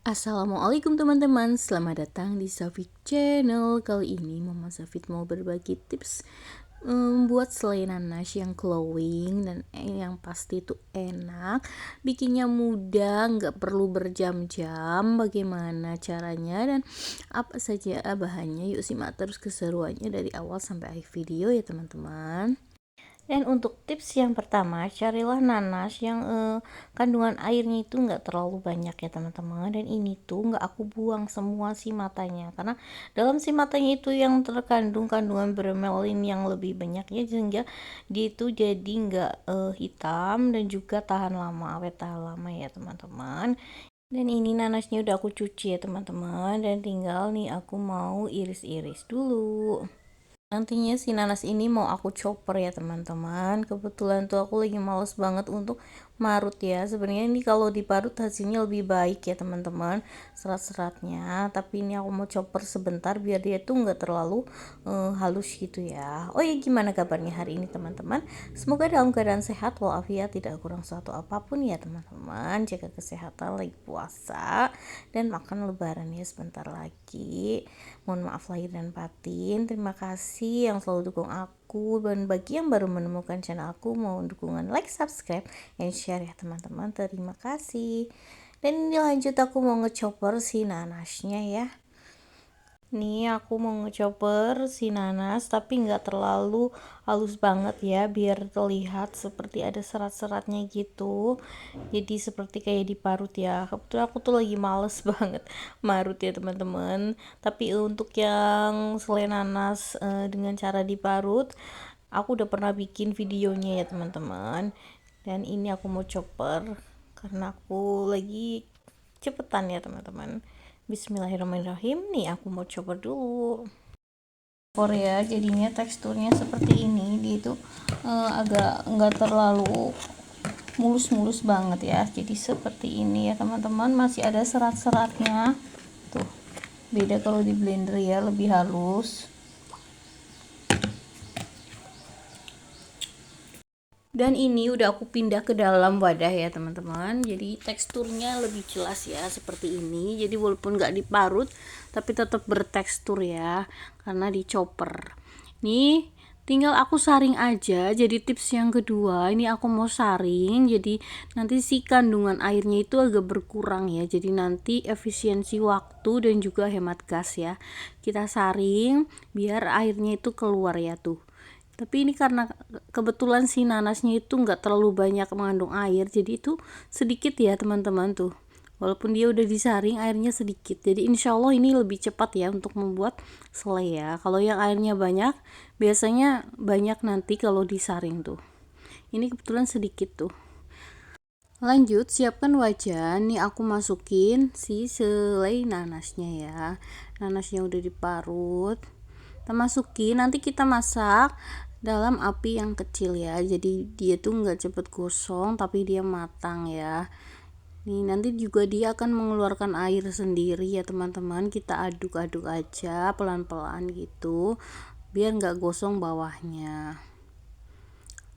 Assalamualaikum teman-teman, selamat datang di Safit Channel. Kali ini Mama Safit mau berbagi tips buat selai nanas yang glowing dan yang pasti itu enak, bikinnya mudah, nggak perlu berjam-jam. Bagaimana caranya dan apa saja bahannya? Yuk simak terus keseruannya dari awal sampai akhir video ya teman-teman. Dan untuk tips yang pertama, carilah nanas yang kandungan airnya itu nggak terlalu banyak ya teman-teman. Dan ini tuh nggak aku buang semua si matanya, karena dalam si matanya itu yang terkandung kandungan bromelin yang lebih banyak ya, sehingga dia itu jadi nggak hitam dan juga tahan lama, awet tahan lama ya teman-teman. Dan ini nanasnya udah aku cuci ya teman-teman, dan tinggal nih aku mau iris-iris dulu. Nantinya si nanas ini mau aku chopper ya teman-teman. Kebetulan tuh aku lagi males banget untuk marut ya. Sebenarnya ini kalau diparut hasilnya lebih baik ya teman-teman, serat-seratnya. Tapi ini aku mau chopper sebentar biar dia tuh nggak terlalu halus gitu ya. Oh ya, gimana kabarnya hari ini teman-teman? Semoga dalam keadaan sehat walafiat, tidak kurang suatu apapun ya teman-teman. Jaga kesehatan lagi puasa dan makan lebaran ya sebentar lagi. Mohon maaf lahir dan batin. Terima kasih yang selalu dukung aku, dan bagi yang baru menemukan channel aku, mohon dukungan like, subscribe, dan share ya teman-teman. Terima kasih. Dan ini lanjut aku mau ngechopper si nanasnya ya. Nih aku mau ngechopper si nanas tapi nggak terlalu halus banget ya, biar terlihat seperti ada serat-seratnya gitu, jadi seperti kayak diparut ya. Kebetulan aku tuh lagi males banget marut ya teman-teman. Tapi untuk yang selai nanas dengan cara diparut, aku udah pernah bikin videonya ya teman-teman. Dan ini aku mau chopper karena aku lagi cepetan ya teman-teman. Bismillahirrahmanirrahim. Nih aku mau coba dulu. Korea jadinya teksturnya seperti ini. Dia itu agak nggak terlalu mulus-mulus banget ya. Jadi seperti ini ya teman-teman. Masih ada serat-seratnya. Tuh. Beda kalau di blender ya, lebih halus. Dan ini udah aku pindah ke dalam wadah ya teman-teman, jadi teksturnya lebih jelas ya seperti ini. Jadi walaupun nggak diparut tapi tetap bertekstur ya, karena di chopper. Nih tinggal aku saring aja. Jadi tips yang kedua, ini aku mau saring, jadi nanti si kandungan airnya itu agak berkurang ya, jadi nanti efisiensi waktu dan juga hemat gas ya. Kita saring biar airnya itu keluar ya tuh. Tapi ini karena kebetulan si nanasnya itu nggak terlalu banyak mengandung air, jadi itu sedikit ya teman-teman tuh. Walaupun dia udah disaring, airnya sedikit. Jadi insya Allah ini lebih cepat ya untuk membuat selai ya. Kalau yang airnya banyak, biasanya banyak nanti kalau disaring tuh. Ini kebetulan sedikit tuh. Lanjut, siapkan wajan. Nih aku masukin si selai nanasnya ya. Nanasnya udah diparut. Kita masukin, nanti kita masak dalam api yang kecil ya, jadi dia tuh nggak cepet gosong tapi dia matang ya. Nih nanti juga dia akan mengeluarkan air sendiri ya teman-teman. Kita aduk-aduk aja pelan-pelan gitu biar nggak gosong bawahnya.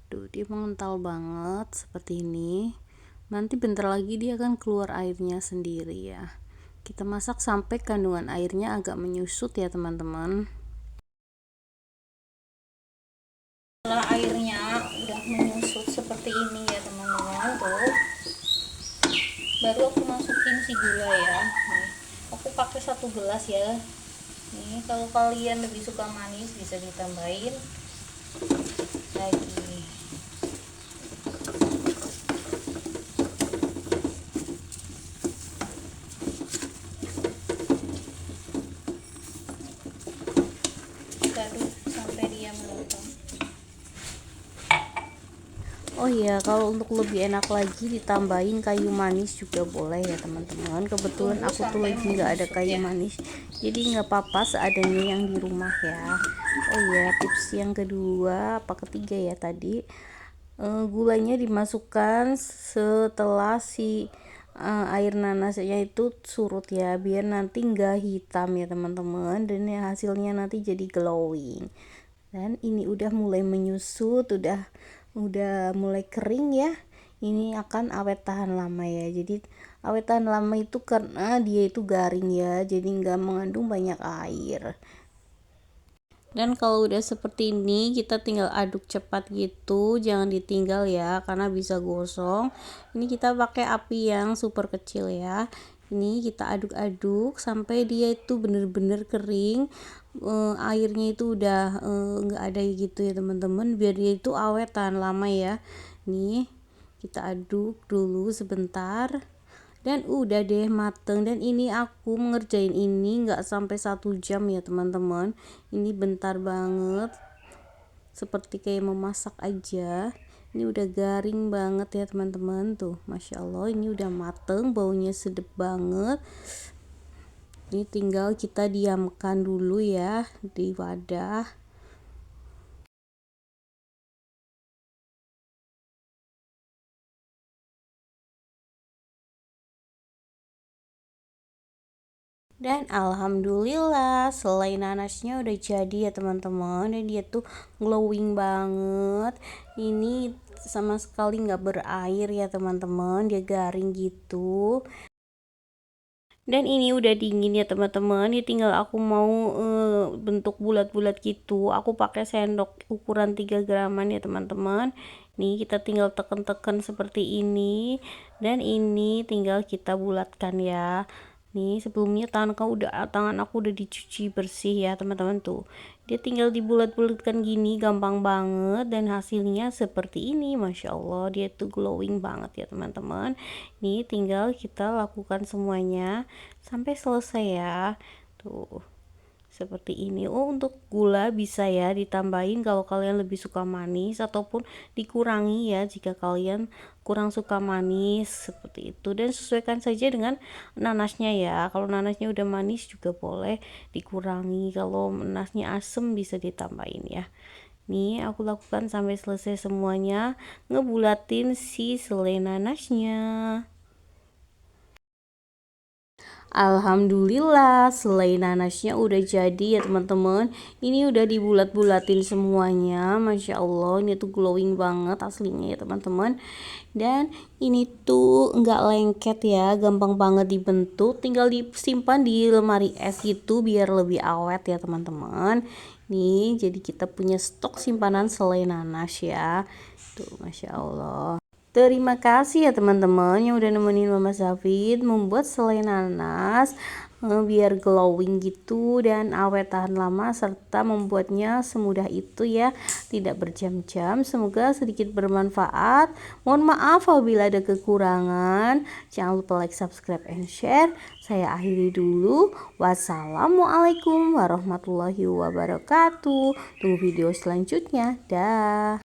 Tuh dia mengental banget seperti ini. Nanti bentar lagi dia akan keluar airnya sendiri ya. Kita masak sampai kandungan airnya agak menyusut ya teman-teman. Setelah airnya udah menyusut seperti ini ya teman-teman tuh, baru aku masukin si gula ya. Nih, aku pakai 1 gelas ya. Nih kalau kalian lebih suka manis bisa ditambahin lagi. Aduk sampai dia melengkung. Oh iya, kalau untuk lebih enak lagi ditambahin kayu manis juga boleh ya teman-teman. Kebetulan aku tuh lagi nggak ada kayu manis, jadi nggak apa-apa seadanya yang di rumah ya. Oh iya, tips yang kedua apa ketiga ya tadi, gulanya dimasukkan setelah si air nanasnya itu surut ya, biar nanti nggak hitam ya teman-teman, dan ya hasilnya nanti jadi glowing. Dan ini udah mulai menyusut, udah mulai kering ya. Ini akan awet tahan lama ya, jadi awet tahan lama itu karena dia itu garing ya, jadi nggak mengandung banyak air. Dan kalau udah seperti ini kita tinggal aduk cepat gitu, jangan ditinggal ya karena bisa gosong. Ini kita pakai api yang super kecil ya. Ini kita aduk-aduk sampai dia itu bener-bener kering, airnya itu udah nggak ada gitu ya teman-teman, biar dia itu awet tahan lama ya. Nih kita aduk dulu sebentar dan udah deh mateng. Dan ini aku ngerjain ini nggak sampai 1 jam ya teman-teman, ini bentar banget, seperti kayak memasak aja. Ini udah garing banget ya teman-teman, tuh Masya Allah ini udah mateng, baunya sedap banget. Ini tinggal kita diamkan dulu ya di wadah. Dan alhamdulillah selai nanasnya udah jadi ya teman-teman, dan dia tuh glowing banget. Ini sama sekali nggak berair ya teman-teman, dia garing gitu. Dan ini udah dingin ya teman-teman, ini tinggal aku mau bentuk bulat-bulat gitu. Aku pakai sendok ukuran 3 graman ya teman-teman. Nih kita tinggal tekan-tekan seperti ini, dan ini tinggal kita bulatkan ya. Nih sebelumnya tangan aku udah dicuci bersih ya teman-teman, tuh dia tinggal dibulat-bulatkan gini, gampang banget, dan hasilnya seperti ini. Masya Allah dia tuh glowing banget ya teman-teman. Nih tinggal kita lakukan semuanya sampai selesai ya, tuh seperti ini. Oh, untuk gula bisa ya ditambahin kalau kalian lebih suka manis, ataupun dikurangi ya jika kalian kurang suka manis, seperti itu. Dan sesuaikan saja dengan nanasnya ya, kalau nanasnya udah manis juga boleh dikurangi, kalau nanasnya asem bisa ditambahin ya. Nih aku lakukan sampai selesai semuanya, ngebulatin si selai nanasnya. Alhamdulillah selai nanasnya udah jadi ya teman-teman. Ini udah dibulat-bulatin semuanya, Masya Allah ini tuh glowing banget aslinya ya teman-teman. Dan ini tuh nggak lengket ya, gampang banget dibentuk, tinggal disimpan di lemari es gitu biar lebih awet ya teman-teman. Nih jadi kita punya stok simpanan selai nanas ya, tuh Masya Allah. Terima kasih ya teman-teman yang udah nemenin Mama Safid membuat selai nanas, biar glowing gitu dan awet tahan lama, serta membuatnya semudah itu ya, tidak berjam-jam. Semoga sedikit bermanfaat. Mohon maaf apabila ada kekurangan. Jangan lupa like, subscribe, and share. Saya akhiri dulu. Wassalamualaikum warahmatullahi wabarakatuh. Tunggu video selanjutnya. Dah.